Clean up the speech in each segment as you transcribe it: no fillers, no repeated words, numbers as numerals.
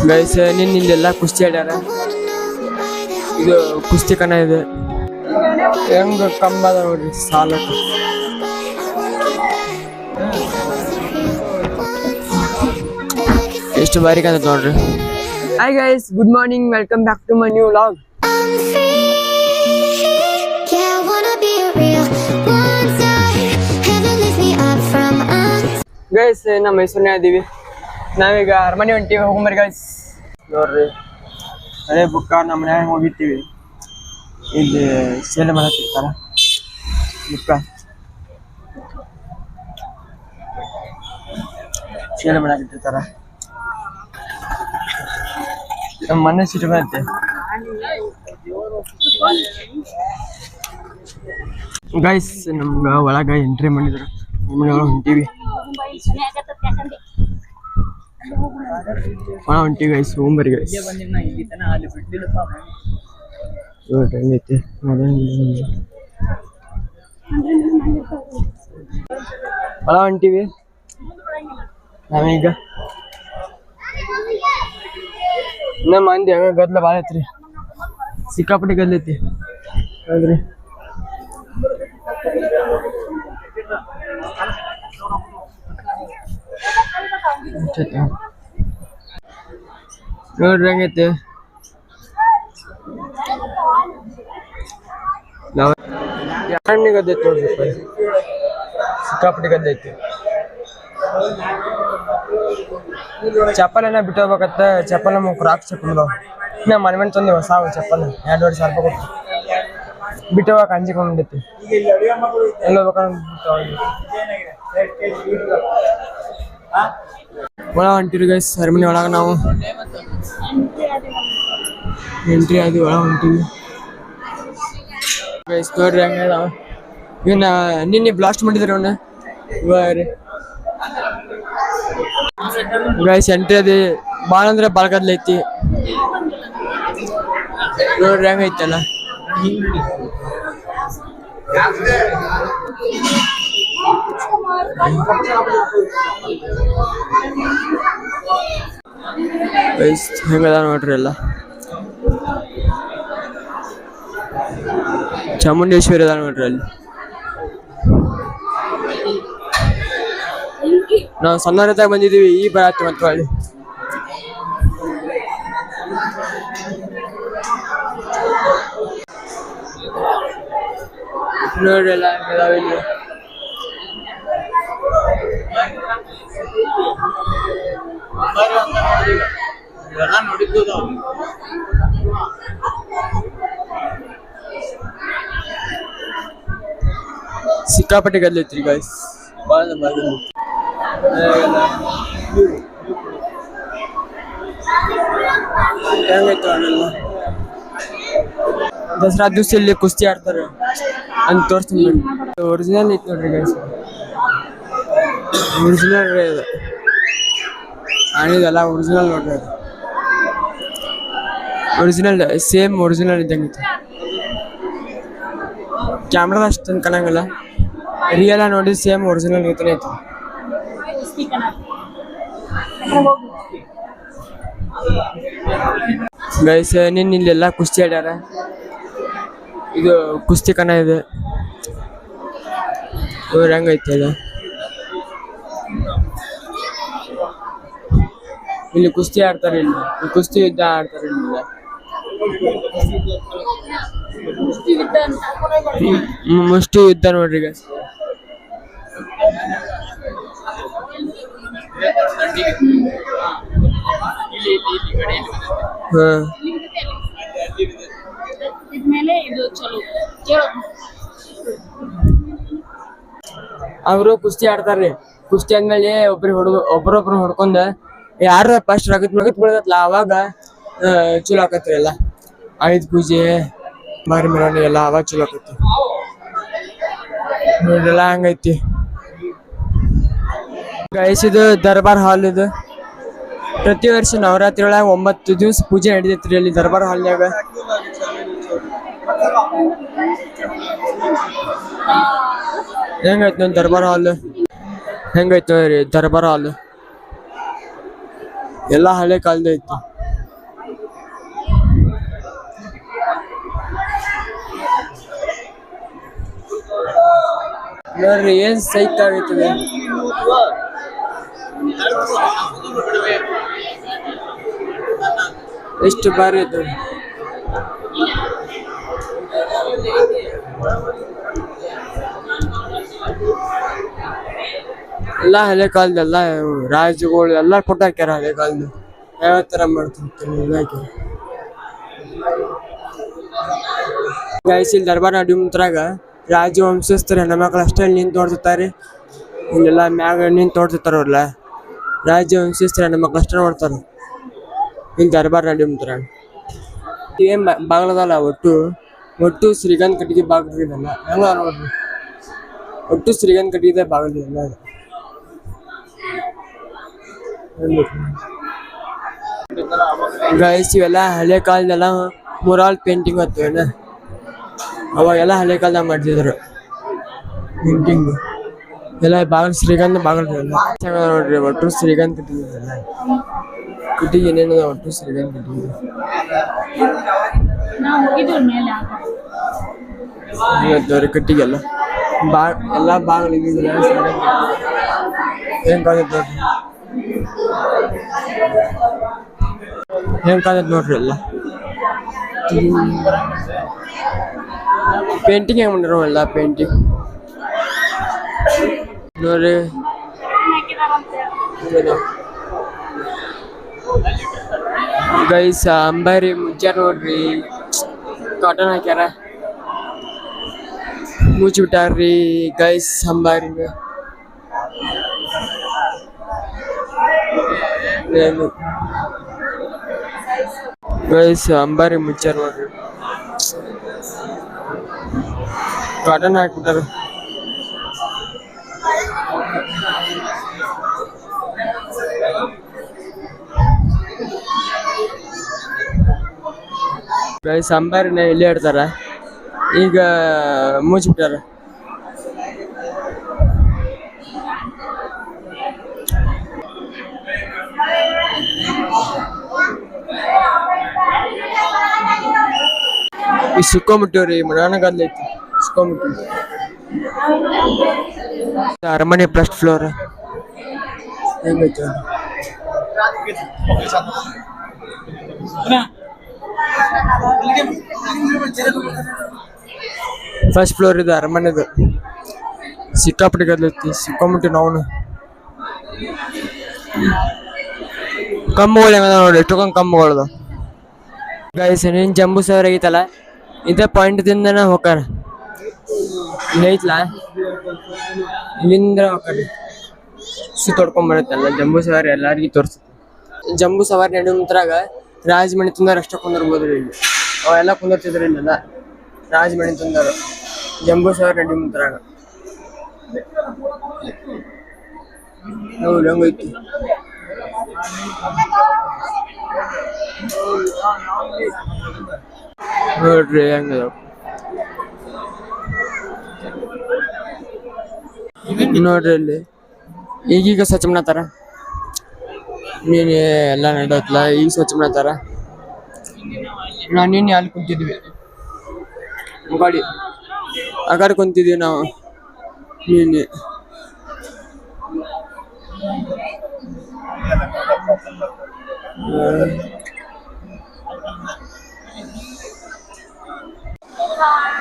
Guys ಇಲ್ಲೆಲ್ಲ ಕುಸ್ತಿ ಆಡ್ಯಾರ. ಇದು ಕುಸ್ತಿ ಕಣ ಇದೆ. ಹೆಂಗ ಕಂಬದ ನೋಡ್ರಿ ಸಾಲ ಎಷ್ಟು ಬಾರಿ ಕಾಣತ್ ನೋಡ್ರಿ. Hi guys, good morning, welcome back to my new vlog. Guys ನಮ್ಮ ಮೈಸೂರಿನ ಇದೀವಿ. ನಾವೀಗ ಅರಮನೆ ಹೊಂಟಿವಿ, ಹೋಗ್ಬರ್ರಿ ಗೈಸ್. ನೋಡ್ರಿ ಹಳೆ ಬುಕ್ಕ ನಮ್ಮ ಮನ್ಯಾಗ ಹೋಗಿರ್ತೀವಿ. ಇಲ್ಲಿ ಸೇಲ್ ಮಾಡತ್ತಿರ್ತಾರ ಬುಕ್ಕ, ಸೇಲ್ ಮಾಡತ್ತಿರ್ತಾರ. ನಮ್ಮ ಮನೆ ಸಿಟ್ಟು ಬರುತ್ತೆ ಗೈಸ್. ನಮ್ಗ ಒಳಗ ಎಂಟ್ರಿ ಮಾಡಿದ್ರು, ಮನೆ ಒಳಗೆ ಹೊಂಟಿವಿ. ಹೊಂಟಿವಿ ಗೈಸ್, ಹೋಗ್ಬರ್ರಿ ಗೈಸ್. ಹೆಂಗೈತಿ ಒಳ ಹೊಂಟಿವಿ ನಾವೀಗ. ನಮ್ಮ ಮಂದಿ ಹಂಗ ಗದ್ಲ ಭಾಳ ಐತ್ರಿ, ಸಿಕ್ಕಾಪಟ್ಟಿ ಗದ್ಲ ಐತಿ ಹೌದ್ರಿ. ನೋಡ್ರಿ ಹೆಂಗೈತಿ. ಯಾರಣ್ಣಿ ಗದ್ದೈತಿ ನೋಡ್ರಿ, ಸಿಕ್ಕಾಪಟ್ಟಿ ಗದ್ದೈತಿ. ಚಪ್ಪಲ್ ಬಿಟ್ಟು ಹೋಗ್ಬೇಕತ್ತ. ಚಪ್ಪಲ್ ನಮ್ಗೆ ಕ್ರಾಕ್ಸ್ ಚಪ್ಪಲ್ ನಾ ಮನೆ ಮನೆ ತಂದೆ ಹೊಸ ಚಪ್ಪಲ್ 2,500 ರೂಪಾಯಿ ಕೊಟ್ಟು ಬಿಟ್ಟು ಹೋಗಕ್ಕೆ ಅಂಜಿಕೊಂಡೈತಿ. ಎಲ್ಲ ಹೋಗ್ಬೇಕಂತ ಒಳ ಹೊಂಟಿರಿ ಗೈಸ್. ಅರಮನೆ ಒಳಗ ನಾವು ಎಂಟ್ರಿ ಆದಿ ಒಳ ಹೊಂಟಿವಿ ಗೈಸ್. ನೋಡ್ರಿ ಹಂಗ ಇವನ್ನ ನಿನ್ನೆ ಬ್ಲಾಸ್ಟ್ ಮಾಡಿದ್ರು ಅವನ್ನ ಗೈಸ್. ಎಂಟ್ರಿ ಅದಿ ಭಾಳ ಅಂದ್ರೆ ಭಾಳ ಗದ್ಲೈತಿ. ನೋಡ್ರಿ ಹೆಂಗೈತಲ್ಲ. ಗೈಸ್ ಹೆಂಗದ ನೋಡ್ರಿ ಎಲ್ಲ. ಚಾಮುಂಡೇಶ್ವರಿ ಅದ ನೋಡ್ರಿ ಅಲ್ಲಿ. ನಾವು ಸಣ್ಣದಾಗ ಬಂದಿದ್ದೀವಿ, ಈ ಬರತ್ತಿ ಮತ್ತು ಅಲ್ಲಿ ನೋಡ್ರಿ ಎಲ್ಲ ಹೆಂಗದಾವ ಇಲ್ಲಿ. ಸಿಕ್ಕಾಪಟ್ಟೆ ಗದ್ಲೈತ್ರಿ ಗೈಸ್, ಭಾಳ ಹೆಂಗೈತ ಅವರೆಲ್ಲ. ದಸರಾ ದಿವಸ ಇಲ್ಲಿ ಕುಸ್ತಿ ಆಡ್ತಾರೆ ಅಂತ ತೋರಿಸ್ತೀನಿ. ಒರಿಜಿನಲ್ ಐತಿ ನೋಡ್ರಿ ಗೈಸ್, ಒರಿಜಿನಲ್ ರೀ ಅದು. ಆಣಿದೆಲ್ಲ ಒರಿಜಿನಲ್ ನೋಡ್ರಿ, ಅದು ಒರಿಜಿನಲ್, ಸೇಮ್ ಒರಿಜಿನಲ್ ಇದ್ದಂಗಿತ್ತು. ಕ್ಯಾಮ್ರಾದ ಅಷ್ಟು ಕಾಣಂಗಿಲ್ಲ, ರಿಯಲ್ ನೋಡಿ ಸೇಮ್ ಒರಿಜಿನಲ್ ರೀತಿನೇ ಐತಿ ಗೈಸ್. ಇಲ್ಲೆಲ್ಲ ಕುಸ್ತಿ ಆಡ್ಯಾರ. ಇದು ಕುಸ್ತಿ ಕಣ ಇದೆ. ಹೆಂಗೈತಿ ಅದು. ಇಲ್ಲಿ ಕುಸ್ತಿ ಆಡ್ತಾರೆ, ಇಲ್ಲಿ ಕುಸ್ತಿ ಯುದ್ಧ ಆಡ್ತಾರೆ. ಇಲ್ಲ ಮುಷ್ಟಿ ಯುದ್ಧ ನೋಡ್ರಿ ಗೈಸ್. ಅವರು ಕುಸ್ತಿ ಆಡ್ತಾರ್ರಿ. ಕುಸ್ತಿ ಆದ್ಮೇಲೆ ಒಬ್ರೊಬ್ರು ಹೊಡ್ಕೊಂಡ ಯಾರ ಫಸ್ಟ್ ರಗತ್ ಬಿಡದತ್ಲ ಅವಾಗ ಚಲೋ ಆಕತ್ರಿ ಎಲ್ಲ. ಆಯುಧ ಪೂಜೆ ಮಾರಿ ಮೆರವಣಿಗೆ ಎಲ್ಲ ಅವಾಗ ಚಲೋ ಆಕತಿ ನೋಡ್ರೆಲ್ಲ. ಹಂಗೈತಿ ಗೈಸ್. ಇದು ದರ್ಬಾರ್ ಹಾಲ್. ಇದು ಪ್ರತಿ ವರ್ಷ ನವರಾತ್ರಿ ಒಳಗ 9 ದಿವಸ ಪೂಜೆ ನಡೀತೈತ್ರಿ ಅಲ್ಲಿ ದರ್ಬಾರ್ ಹಾಲ್ನ್ಯಾಗ. ಹೆಂಗೈತಿ ನೋಡಿ ದರ್ಬಾರ್ ಹಾಲ್, ಹೆಂಗೈತಿ ನೋಡ್ರಿ ದರ್ಬಾರ್ ಹಾಲ್. ಎಲ್ಲ ಹಳೆ ಕಾಲದ ಐತಿ. ನೋಡ್ರಿ ಏನ್ ಸೈಕ್ ಆಗೈತದೆ. ಎಷ್ಟು ಬಾರಿ ಐತೆ ಎಲ್ಲ ಹಳೆ ಕಾಲದೆಲ್ಲ ರಾಜಗಳು ಎಲ್ಲ ಫೋಟೋ ಹಾಕ್ಯಾರ ಹಳೆ ಕಾಲದ. ಯಾವ ತರ ಮಾಡ್ತಿರ್ತಾರೆ ಗೈಸ್. ಇಲ್ಲಿ ದರ್ಬಾರ್ ನಡಿ ಮುಂತ್ರಾಗ ರಾಜವಂಶಸ್ಥರ ಹೆಣ್ಮಕ್ಳು ಅಷ್ಟೇ ನಿಂತು ನೋಡ್ತಿರ್ತಾರೆ. ಇಲ್ಲೆಲ್ಲ ಮ್ಯಾಗ ನಿಂತು ನೋಡ್ತಿರ್ತಾರ ಅವ್ರಲ್ಲ ರಾಜವಂಶಸ್ಥರ ಹೆಣ್ಮಕ್ಳು ಅಷ್ಟೇ ನೋಡ್ತಾರ. ಇಲ್ಲಿ ದರ್ಬಾರ್ ನಡಿ ಮುಂತ್ರಾಗ ಏನ್ ಬಾಗ್ಲದಲ್ಲ ಒಟ್ಟು ಶ್ರೀಗಂಧ ಕಟ್ಟಿಗೆ ಬಾಗ್ಲಿದಲ್ಲ ಹೆಂಗ ನೋಡ್ರಿ. ಒಟ್ಟು ಶ್ರೀಗಂಧ ಕಟ್ಟಿಗೆ ಬಾಗ್ಲಿದಲ್ಲ ಗೈಸ್. ಇವೆಲ್ಲ ಹಳೆ ಕಾಲದೆಲ್ಲ ಮುರಾಲ್ ಪೇಂಟಿಂಗ್ ಹತ್ತವೇನ ಅವಾಗೆಲ್ಲ ಹಳೆ ಕಾಲದಾಗ ಮಾಡ್ತಿದ್ರು ಪೇಂಟಿಂಗ್ ಎಲ್ಲ. ಬಾಗಿಲು ಶ್ರೀಗಂಧ ಬಾಗಿಲು ನೋಡ್ರಿ. ಒಟ್ಟು ಶ್ರೀಗಂಧ ಕಟ್ಟಿಗೆ ಏನೇನದ ಒಟ್ಟು ಶ್ರೀಗಂಧ ಕಟ್ಟಿಗೆ ಕಟ್ಟಿಗೆಲ್ಲ ಎಲ್ಲ ಬಾಗಿಲು ಹೆಂಗ್ ಕಾಣತ್ ನೋಡ್ರಿ. ಹೆಂಗ್ ಕಾಣತ್ ನೋಡ್ರಿ ಎಲ್ಲ ಪೇಂಟಿಂಗ್ ಹೆಂಗ್ ಮಾಡ್ಯಾರ ಎಲ್ಲ ಪೇಂಟಿಂಗ್ ನೋಡ್ರಿ. ಗೈಸ್ ಅಂಬಾರಿ ಮುಚ್ಚಾರ ನೋಡ್ರಿ. ಕಾಟನ್ ಹಾಕ್ಯಾರ ಮುಚ್ಚಿಬಿಟ್ಟಾರ್ರಿ ಗೈಸ್ ಅಂಬಾರಿನ. ಗೈಸ್ ಅಂಬಾರಿ ಮುಚ್ಚಾರ ನೋಡ್ರಿ. ಕಾಟನ್ ಹಾಕ್ಬಿಟ್ಟಾರ. ಗೈಸ್ ಅಂಬಾರಿನ ಇಲ್ಲೇ ಇಡ್ತಾರ, ಈಗ ಮುಚ್ಚಿಬಿಟ್ಟಾರ. ಈ ಸುಕ್ಕೊಂಬಿಟ್ಟಿವ್ರಿ ಮನಾನಗದ್ಲ ಐತಿ ಸುಕ್ಕೊಂಬಿಟ್ಟು. ಅರಮನೆ ಫಸ್ಟ್ ಫ್ಲೋರ್ ಹೆಂಗೈತಿ ಫಸ್ಟ್ ಫ್ಲೋರ್ ಇದೆ ಅರಮನೆದು. ಸಿಕ್ಕಾಪಟ್ಟಿ ಗದ್ಲೈತಿ ಸಿಕ್ಕೊಂಬಿಟ್ಟು ನಾವು ಕಂಬಗಳು ಹೆಂಗದ ನೋಡಿ ಎಷ್ಟೊಂದು ಕಂಬಗಳದು. ಗೈಸ್ ನೀನ್ ಜಂಬೂ ಸವಾರಿ ಆಗೈತಲ್ಲ ಇದೇ ಪಾಯಿಂಟ್ದಿಂದ ಹೋಗಾರ ಐತ್ಲಾ ಇಲ್ಲಿಂದ ಹೋಗಾರ ಸುತ್ತೊಡ್ಕೊಂಡ್ ಬರುತ್ತಲ್ಲ ಜಂಬೂ ಸವಾರಿ ಎಲ್ಲಾರ್ಗಿ ತೋರ್ಸುತ್ತೆ. ಜಂಬೂ ಸವಾರಿ ನಡಿ ಮುಂತ್ರಾಗ ರಾಜಮಣಿ ತುಂದಾರ ಅಷ್ಟ ಕುಂದಿರ್ಬೋದ್ರಿ. ಇಲ್ಲಿ ಅವೆಲ್ಲ ಕುಂದಿರ್ತಿದ್ರು ಇಲ್ಲೆಲ್ಲ ರಾಜಮಣಿ ತುಂದಾರ ಜಂಬೂ ಸವಾರಿ ನಡಿ ಮುಂತ್ರಾಗ. ನೋಡಿ ಹೆಂಗೈತಿ ನೋಡ್ರಿ ಹೆಂಗದ ನೋಡ್ರಿ. ಅಲ್ಲಿ ಈಗೀಗ ಸ್ವಚ್ಛ ಮಾಡತ್ತಾರ. ನೀನೆ ಎಲ್ಲ ನಡತ್ಲ ಈಗ ಸ್ವಚ್ಛ ಮಾಡತ್ತಾರ. ನಾವು ನಿನ್ನೆ ಅಲ್ಲಿ ಕುಂತಿದ್ವಿ ಗಾಡಿ ಆ ಕಡೆ ಕುಂತಿದ್ವಿ ನಾವು ನಿನ್ನೆ.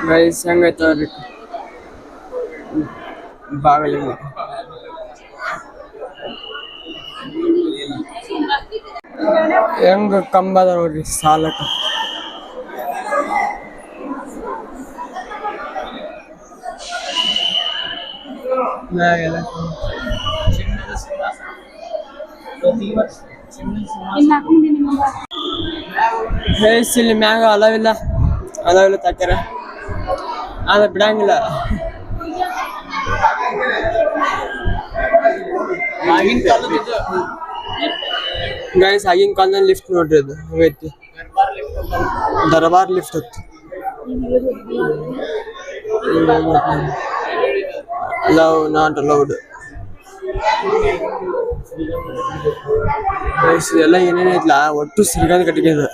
ಗೈಸ್ ಹೆಂಗೈತವ್ರಿ ಬಾಗಲಿ ಹೆಂಗ ಕಂಬ ಅದ ನೋಡ್ರಿ ಸಾಲಕ. ಗೈಸ್ ಇಲ್ಲಿ ಮ್ಯಾಗ ಅಲವಿಲ್ಲ ತಾಕ್ಯಾರ ಅದ ಬಿಡಂಗಿಲ್ಲ. ಗೈಸ್ ಆಗಿನ ಕಾಲದಲ್ಲಿ ಲಿಫ್ಟ್ ನೋಡ್ರಿ ಅದು ಹಂಗೈತಿ ದರ್ಬಾರ್ ಲಿಫ್ಟ್ ಹತ್ತು. Love not allowed. ಎಲ್ಲ ಏನೇನೈತ್ಲ ಒಟ್ಟು ಶ್ರೀಕಾಂತ್ ಕಟ್ಟಿಗೆ ಇದು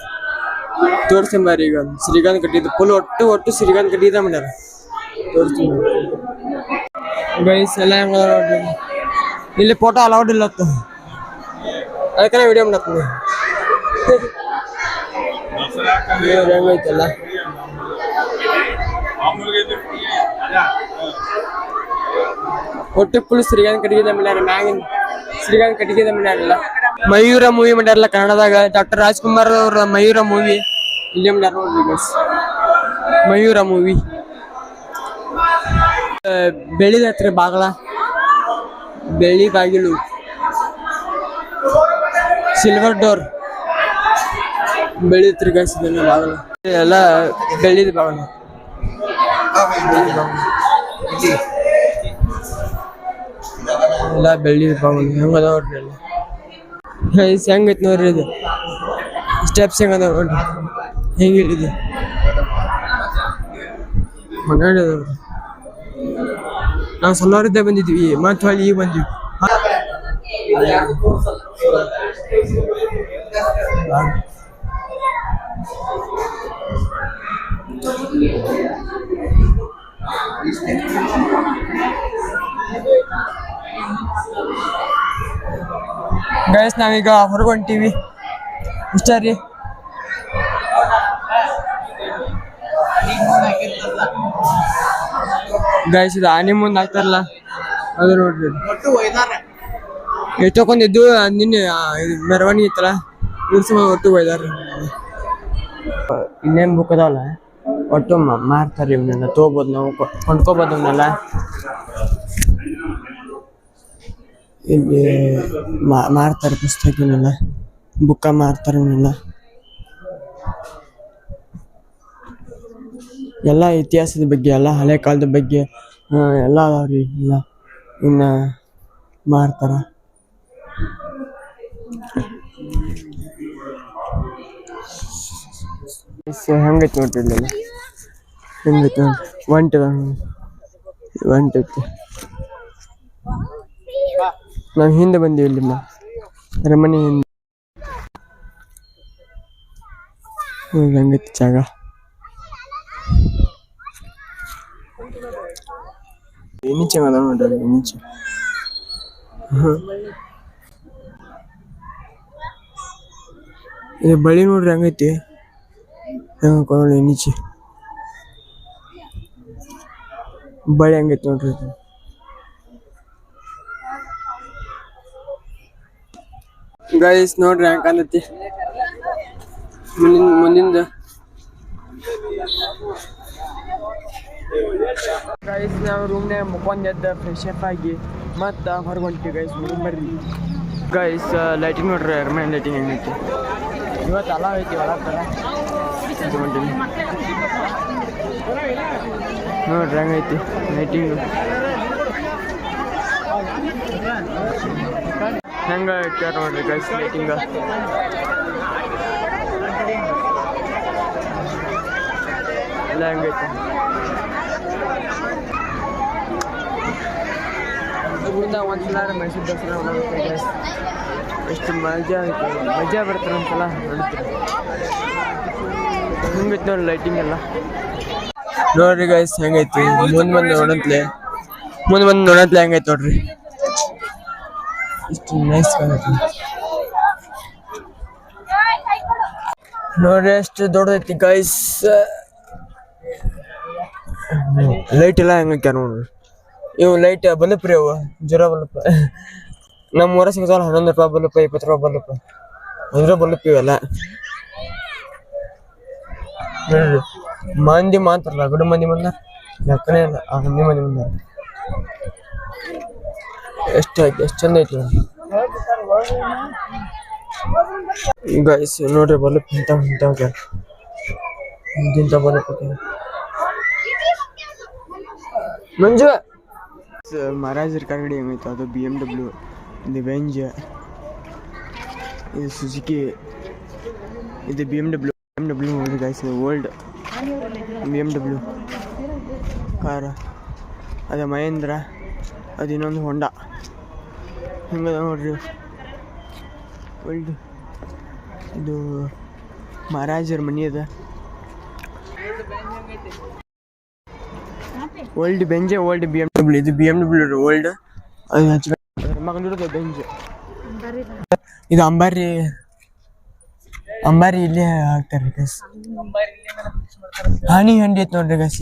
ತೋರ್ಸಂಬಾರಿ ಈಗ ಶ್ರೀಕಾಂತ್ ಕಟ್ಟಿದ್ದು ಫುಲ್ ಒಟ್ಟು ಶ್ರೀಕಾಂತ್ ಕಟ್ಟಿದ ಮಾಡ್ಯಾರ ತೋರ್ಸ್ತೀನಿ ಗೈಸ್ ಎಲ್ಲ ಹೆಂಗ ನೋಡ್ರಿ ಇಲ್ಲಿ ಫೋಟೋ ಅಲೌಡ್ ಇಲ್ಲ ಅದಕ್ಕೆ ವಿಡಿಯೋ ಮಾಡತ್ತೀನಿ ಹೆಂಗೈತಲ್ಲ ಒಟ್ಟು ಫುಲ್ ಶ್ರೀಕಾಂತ್ ಕಟ್ಟಿಗೆ ಮಾಡ್ಯಾರ ಮ್ಯಾಗಿನ ಶ್ರೀಕಾಂತ್ ಕಟ್ಟಿಗೆ ಮಾಡ್ಯಾರಲ್ಲ ಮಯೂರ ಮೂವಿ ಮಾಡ್ಯಾರಲ್ಲ ಕನ್ನಡದಾಗ ಡಾಕ್ಟರ್ ರಾಜ್ಕುಮಾರ್ ಅವ್ರ ಮಯೂರ ಮೂವಿ ಇಲ್ಲೇ ಮಾಡ್ಯಾರ ನೋಡ್ರಿ ಗೈಸ್ ಮಯೂರ ಮೂವಿ ಬೆಳಿದ ಹತ್ರ ಬಾಗಲ ಬೆಳಿ ಬಾಗಿಲು ಸಿಲ್ವರ್ ಡೋರ್ ಬೆಳಿತ್ರಿ ಗೈಸ್ ಇದನ್ನ ಬಾಗಲ ಎಲ್ಲ ಬೆಳಿದ ಬಾಗಲ ಎಲ್ಲ ಬೆಳ್ಳಿದ ಬಾಗಲು ಹೆಂಗದ ನೋಡ್ರಿ ಎಲ್ಲ ಗೈಸ್ ಹೆಂಗೈತಿ ನೋಡ್ರಿ ಇದು ಸ್ಟೆಪ್ಸ್ ಹೆಂಗದ ನೋಡ್ರಿ ಹೆಂಗಿಟ್ಟಿದೆ ಮಗಾಡದವ್ರಿ ನಾವು ಸಣ್ಣವರಿದ್ದೇ ಬಂದಿದ್ವಿ ಮತ್ತೆ ಹೊಳ್ಳಿ ಈಗ ಬಂದ್ವಿ ಗೈಸ್ ನಾವೀಗ ಹೊರಗೆ ಹೊಂಟೀವಿ ಇಷ್ಟ ರೀ ಗೈಸ್ ಇದು ಆನೆ ಮುಂದೆ ಹಾಕ್ತಾರಲ್ಲ ಅದು ನೋಡ್ರಿ ಎಷ್ಟೊಂದಿದ್ದು ನಿನ್ನೆ ಮೆರವಣಿಗೆ ಇತ್ತಲ್ಲ ಇವ್ರ ಒಟ್ಟು ಒಯ್ದಾರ್ರಿ ಇನ್ನೇನು ಬುಕ್ ಅದಾವಲ್ಲ ಒಟ್ಟು ಮಾರ್ತಾರೆ ಇವನ್ನೆಲ್ಲ ತೊಗೋಬೋದು ನಾವು ಕೊಂಡ್ಕೋಬೋದು ಇವನ್ನೆಲ್ಲ ಇಲ್ಲಿ ಮಾರ್ತಾರೆ ಪುಸ್ತಕ ಇವನ್ನೆಲ್ಲ ಬುಕ್ಕ ಮಾರ್ತಾರೆ ಇವನ್ನೆಲ್ಲ ಎಲ್ಲ ಇತಿಹಾಸದ ಬಗ್ಗೆ ಎಲ್ಲ ಹಳೆ ಕಾಲದ ಬಗ್ಗೆ ಎಲ್ಲ ಅದಾವ್ರಿ ಎಲ್ಲ ಇನ್ನ ಮಾರ್ತಾರ ಹೆಂಗೈತಿ ನೋಡ್ರಿ ಇಲ್ಲೆಲ್ಲ ಹೆಂಗೈತಿ ನೋಡ್ರಿ ಒಂಟೈತಿ ನಾವು ಹಿಂದೆ ಬಂದೀವಿ ಇಲ್ಲಿ ಅರಮನೆ ಹಿಂದೆ ಹೆಂಗೈತಿ ಜಾಗ ನೀಚೆ ಅದ ನೋಡ್ರಿ ನೀಚೆ ಇದು ಬಳಿ ನೋಡ್ರಿ ಹೆಂಗೈತಿ ಹೆಂಗ ನೀಚೆ ಬಳಿ ಹೆಂಗೈತಿ ನೋಡ್ರಿ ಗೈಸ್ ನೋಡ್ರಿ ಹೆಂಗ ಕಾಣತಿ ಮುಂದಿಂದ ಗೈಸ್ ನಾವು ರೂಮ್ನಾಗ ಮುಕ್ಕೊಂಡೆದ್ದ ಫ್ರೆಶ್ ಅಪ್ ಆಗಿ ಮತ್ತು ಹೊರಗೆ ಹೊಂಟಿವಿ ಗೈಸ್ ಬರ್ರಿ ಗೈಸ್ ಲೈಟಿಂಗ್ ನೋಡ್ರಿ ಅರಮನೆ ಲೈಟಿಂಗ್ ಹೆಂಗೈತಿ ಇವತ್ತು ಅಲಾವ್ ಐತಿ ಒಳಗೆ ಹೊಂಟೀನಿ ನೋಡ್ರಿ ಹೆಂಗೈತಿ ಲೈಟಿಂಗು ಹೆಂಗ ಇಟ್ಟಾರ ನೋಡ್ರಿ ಗೈಸ್ ಲೈಟಿಂಗ ಎಲ್ಲ ಹೆಂಗೈತಿ ಒಂದ್ಸಲ ಮೈಸೂರು ದಸರಾ ನೋಡ್ತೀವಿ ಗೈಸ್ ಎಷ್ಟು ಮಜಾ ಬರ್ತಾರೆ ಒಂದ್ಸಲ ನೋಡ್ತೀವಿ ಹೆಂಗೈತಿ ನೋಡ್ರಿ ಲೈಟಿಂಗ್ ಎಲ್ಲ ನೋಡ್ರಿ ಗೈಸ್ ಹೆಂಗೈತಿ ಮುಂದೆ ಬಂದು ನೋಡತ್ಲೆ ಹೆಂಗೈತಿ ನೋಡ್ರಿ ಇಷ್ಟು ನೈಸ್ ಕಾಣೈತಿ ನೋಡ್ರಿ ಎಷ್ಟು ದೊಡ್ಡದೈತಿ ಗೈಸ್ ಲೈಟ್ ಎಲ್ಲ ಹೆಂಗಾಕ್ಯಾರ ನೋಡ್ರಿ ಇವು ಲೈಟ್ ಬಲ್ಪ್ ರೀ ಅವು ಜೀರೋ ಬಲ್ಪ್ ನಮ್ಮ ಊರ ಸಿಗ್ತಾವಲ್ಲ 11 ರೂಪಾಯಿ ಬಲ್ಪ್ 20 ರೂಪಾಯಿ ಬಲ್ಪ್ ಅದ್ರ ಬಲ್ಪ್ ಇವೆಲ್ಲ ನೋಡ್ರಿ ಮಂದಿ ಮಾತ್ರ ರಗಡು ಮಂದಿ ಬಂದ ಲೆಕ್ಕನೇ ಇಲ್ಲ ಆ ಮಂದಿ ಬಂದ ಎಷ್ಟು ಚಂದ ಐತಿ ಗೈಸ್ ನೋಡ್ರಿ ಬಲ್ಪ್ ಇಂಥ ಬಲ್ಪ್ ಮಂಜು ಮಹಾರಾಜರ ಕಾರ್ಗಡಿ ಹೆಂಗೈತೆ ಅದು BMW ಇದು ವೆಂಜ್ ಇದು ಸುಜುಕಿ ಇದು BMW ನೋಡಿ ಗೈಸ್ ಓಲ್ಡ್ BMW ಕಾರ ಅದು ಮಹೇಂದ್ರ ಅದು ಇನ್ನೊಂದು ಹೊಂಡಾ ಹಿಂಗೆ ನೋಡ್ರಿ ಒಳ್ಳೆ ಇದು ಮಹಾರಾಜರ ಮನೆ ಅದ. Old Benz, old BMW. ಇದು BMW ಓಲ್ಡ್. ಮಗನಿರೋದು ಬೆಂಜ್. ಇದು ಅಂಬಾರಿ ಇಲ್ಲೇ ಹಾಕ್ತಾರೆ ಗಸ್. ಆನಿ ಹಂಡಿ ಐತೆ ನೋಡ್ರಿ ಗಸ್.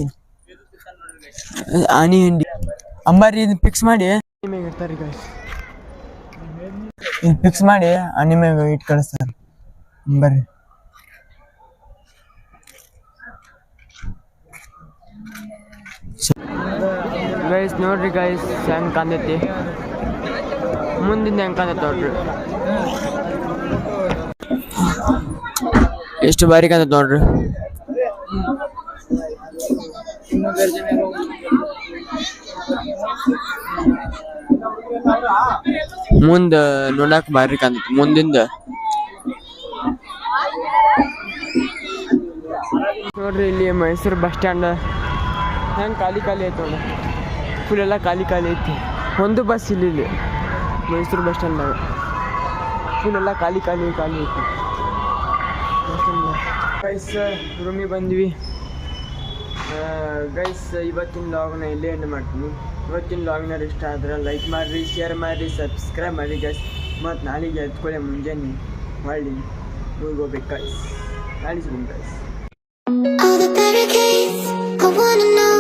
ಆನಿ ಹಂಡಿ ಅಂಬಾರಿ ಇದನ್ನ ಫಿಕ್ಸ್ ಮಾಡಿ ಮ್ಯಾಗ ಇಡ್ತಾರೆ ಗಸ್. ಇದು ಫಿಕ್ಸ್ ಮಾಡಿ ಆನಿ ಮ್ಯಾಗ ಇಟ್ಟು ಕಳಿಸ್ತಾರೆ ಅಂಬಾರಿ. ಗೈಸ್ ನೋಡ್ರಿ ಗೈಸ್ ಹೆಂಗೆ ಕಾಂದೈತಿ, ಮುಂದಿಂದ ಹೆಂಗೆ ಕಾಂದೈತಿ ನೋಡ್ರಿ, ಎಷ್ಟು ಬಾರಿ ಕಾಂದೈತಿ ನೋಡ್ರಿ. ಮುಂದ ನೋಡಕ್ ಬಾರಿ ಕಾಂದೈತಿ ಮುಂದಿಂದ. ನೋಡ್ರಿ ಇಲ್ಲಿ ಮೈಸೂರು ಬಸ್ ಸ್ಟ್ಯಾಂಡ್ ಹೆಂಗೆ ಖಾಲಿ ಐತಿ ನೋಡ್ರಿ, ಫುಲ್ ಎಲ್ಲ ಖಾಲಿ ಐತಿ. ಒಂದು ಬಸ್ ಇಲ್ಲಿ ಮೈಸೂರು ಬಸ್ ಸ್ಟ್ಯಾಂಡ್ನಾಗ ಫುಲ್ ಎಲ್ಲ ಖಾಲಿ ಐತಿ ಬಸ್ ಸ್ಟ್ಯಾಂಡ್ನಾಗ. ಗೈಸ್ ರೂಮಿಗೆ ಬಂದ್ವಿ ಗೈಸ್. ಇವತ್ತಿನ ಲಾಗ್ನ ಇಲ್ಲೇ ಎಂಡ್ ಮಾಡ್ತೀನಿ. ಇವತ್ತಿನ ಲಾಗ್ನ ಇಷ್ಟ ಆದ್ರೆ ಲೈಕ್ ಮಾಡಿರಿ, ಶೇರ್ ಮಾಡಿರಿ, ಸಬ್ಸ್ಕ್ರೈಬ್ ಮಾಡಿ ಗೈಸ್. ಮತ್ತು ನಾಳೆಗೆ ಎತ್ಕೊಳ್ಳಿ ಮುಂಜಾನೆ ಮಾಡಿ ಹೋಗ್ಬೇಕು ಗೈಸ್. ನಾಳೆ ಸಿಗೋಣ guys. All the barricades, I wanna know